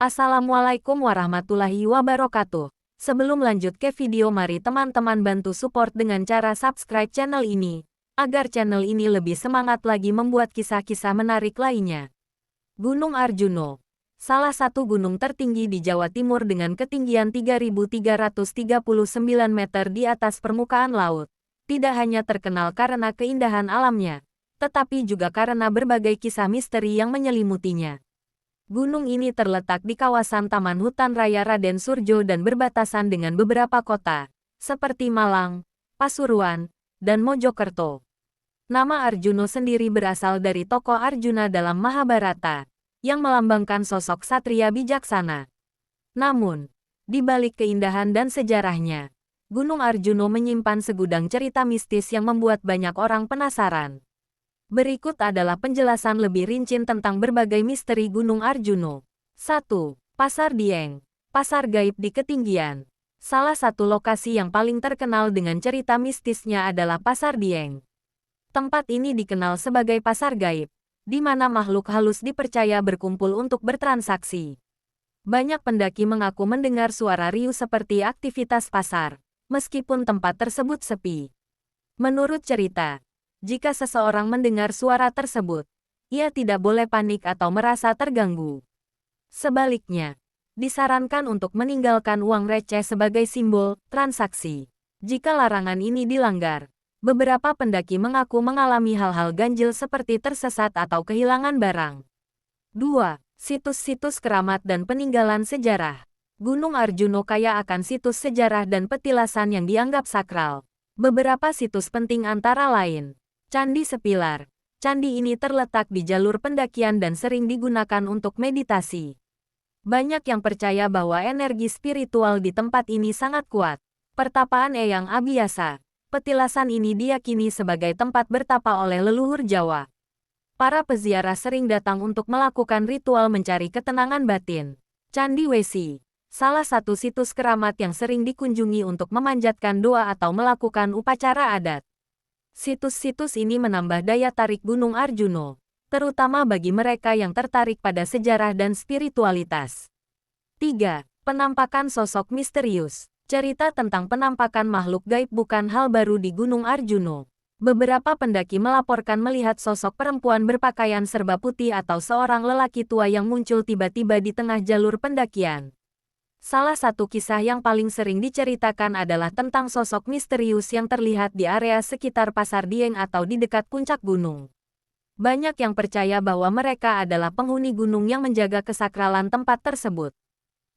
Assalamualaikum warahmatullahi wabarakatuh. Sebelum lanjut ke video, mari teman-teman bantu support dengan cara subscribe channel ini, agar channel ini lebih semangat lagi membuat kisah-kisah menarik lainnya. Gunung Arjuno, salah satu gunung tertinggi di Jawa Timur dengan ketinggian 3.339 meter di atas permukaan laut, tidak hanya terkenal karena keindahan alamnya, tetapi juga karena berbagai kisah misteri yang menyelimutinya. Gunung ini terletak di kawasan Taman Hutan Raya Raden Surjo dan berbatasan dengan beberapa kota, seperti Malang, Pasuruan, dan Mojokerto. Nama Arjuno sendiri berasal dari tokoh Arjuna dalam Mahabharata, yang melambangkan sosok satria bijaksana. Namun, di balik keindahan dan sejarahnya, Gunung Arjuno menyimpan segudang cerita mistis yang membuat banyak orang penasaran. Berikut adalah penjelasan lebih rinci tentang berbagai misteri Gunung Arjuno. 1. Pasar Dieng, pasar gaib di ketinggian. Salah satu lokasi yang paling terkenal dengan cerita mistisnya adalah Pasar Dieng. Tempat ini dikenal sebagai pasar gaib, di mana makhluk halus dipercaya berkumpul untuk bertransaksi. Banyak pendaki mengaku mendengar suara riuh seperti aktivitas pasar, meskipun tempat tersebut sepi. Menurut cerita, jika seseorang mendengar suara tersebut, ia tidak boleh panik atau merasa terganggu. Sebaliknya, disarankan untuk meninggalkan uang receh sebagai simbol transaksi. Jika larangan ini dilanggar, beberapa pendaki mengaku mengalami hal-hal ganjil seperti tersesat atau kehilangan barang. 2. Situs-situs keramat dan peninggalan sejarah. Gunung Arjuno kaya akan situs sejarah dan petilasan yang dianggap sakral. Beberapa situs penting antara lain: Candi Sepilar. Candi ini terletak di jalur pendakian dan sering digunakan untuk meditasi. Banyak yang percaya bahwa energi spiritual di tempat ini sangat kuat. Pertapaan Eyang Abiyasa. Petilasan ini diyakini sebagai tempat bertapa oleh leluhur Jawa. Para peziarah sering datang untuk melakukan ritual mencari ketenangan batin. Candi Wesi. Salah satu situs keramat yang sering dikunjungi untuk memanjatkan doa atau melakukan upacara adat. Situs-situs ini menambah daya tarik Gunung Arjuno, terutama bagi mereka yang tertarik pada sejarah dan spiritualitas. 3. Penampakan sosok misterius. Cerita tentang penampakan makhluk gaib bukan hal baru di Gunung Arjuno. Beberapa pendaki melaporkan melihat sosok perempuan berpakaian serba putih atau seorang lelaki tua yang muncul tiba-tiba di tengah jalur pendakian. Salah satu kisah yang paling sering diceritakan adalah tentang sosok misterius yang terlihat di area sekitar Pasar Dieng atau di dekat puncak gunung. Banyak yang percaya bahwa mereka adalah penghuni gunung yang menjaga kesakralan tempat tersebut.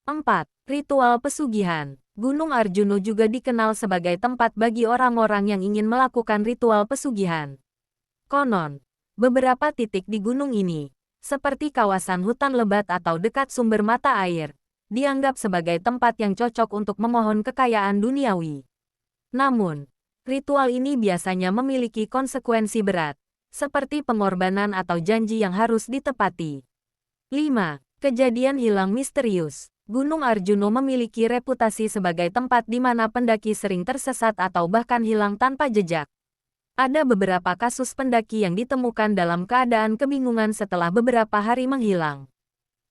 4. Ritual pesugihan. Gunung Arjuno juga dikenal sebagai tempat bagi orang-orang yang ingin melakukan ritual pesugihan. Konon, beberapa titik di gunung ini, seperti kawasan hutan lebat atau dekat sumber mata air, dianggap sebagai tempat yang cocok untuk memohon kekayaan duniawi. Namun, ritual ini biasanya memiliki konsekuensi berat, seperti pengorbanan atau janji yang harus ditepati. 5. Kejadian hilang misterius. Gunung Arjuno memiliki reputasi sebagai tempat di mana pendaki sering tersesat atau bahkan hilang tanpa jejak. Ada beberapa kasus pendaki yang ditemukan dalam keadaan kebingungan setelah beberapa hari menghilang.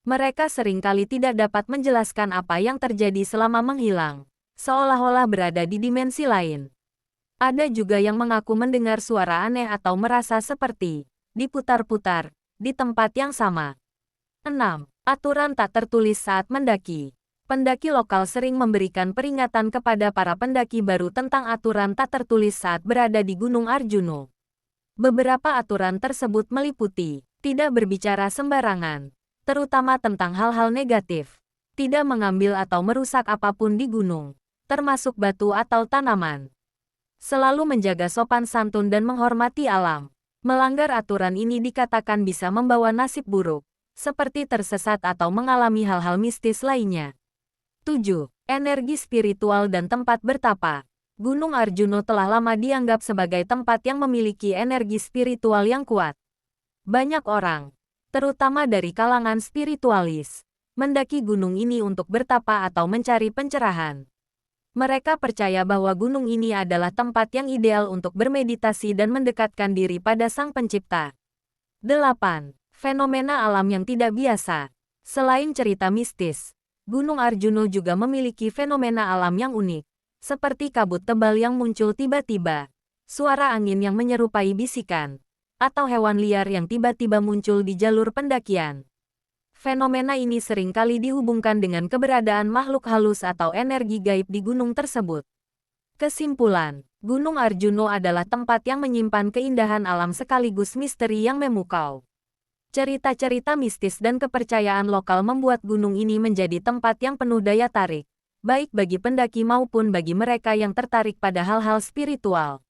Mereka seringkali tidak dapat menjelaskan apa yang terjadi selama menghilang, seolah-olah berada di dimensi lain. Ada juga yang mengaku mendengar suara aneh atau merasa seperti diputar-putar di tempat yang sama. 6. Aturan tak tertulis saat mendaki. Pendaki lokal sering memberikan peringatan kepada para pendaki baru tentang aturan tak tertulis saat berada di Gunung Arjuno. Beberapa aturan tersebut meliputi tidak berbicara sembarangan, terutama tentang hal-hal negatif, tidak mengambil atau merusak apapun di gunung, termasuk batu atau tanaman. Selalu menjaga sopan santun dan menghormati alam. Melanggar aturan ini dikatakan bisa membawa nasib buruk, seperti tersesat atau mengalami hal-hal mistis lainnya. 7. Energi spiritual dan tempat bertapa. Gunung Arjuno telah lama dianggap sebagai tempat yang memiliki energi spiritual yang kuat. Banyak orang, terutama dari kalangan spiritualis, mendaki gunung ini untuk bertapa atau mencari pencerahan. Mereka percaya bahwa gunung ini adalah tempat yang ideal untuk bermeditasi dan mendekatkan diri pada Sang Pencipta. 8. Fenomena alam yang tidak biasa. Selain cerita mistis, Gunung Arjuno juga memiliki fenomena alam yang unik, seperti kabut tebal yang muncul tiba-tiba, suara angin yang menyerupai bisikan, atau hewan liar yang tiba-tiba muncul di jalur pendakian. Fenomena ini sering kali dihubungkan dengan keberadaan makhluk halus atau energi gaib di gunung tersebut. Kesimpulan, Gunung Arjuno adalah tempat yang menyimpan keindahan alam sekaligus misteri yang memukau. Cerita-cerita mistis dan kepercayaan lokal membuat gunung ini menjadi tempat yang penuh daya tarik, baik bagi pendaki maupun bagi mereka yang tertarik pada hal-hal spiritual.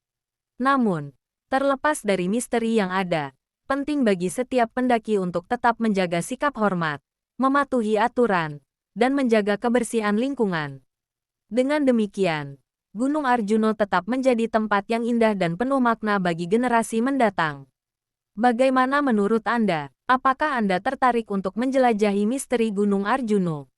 Namun, terlepas dari misteri yang ada, penting bagi setiap pendaki untuk tetap menjaga sikap hormat, mematuhi aturan, dan menjaga kebersihan lingkungan. Dengan demikian, Gunung Arjuno tetap menjadi tempat yang indah dan penuh makna bagi generasi mendatang. Bagaimana menurut Anda? Apakah Anda tertarik untuk menjelajahi misteri Gunung Arjuno?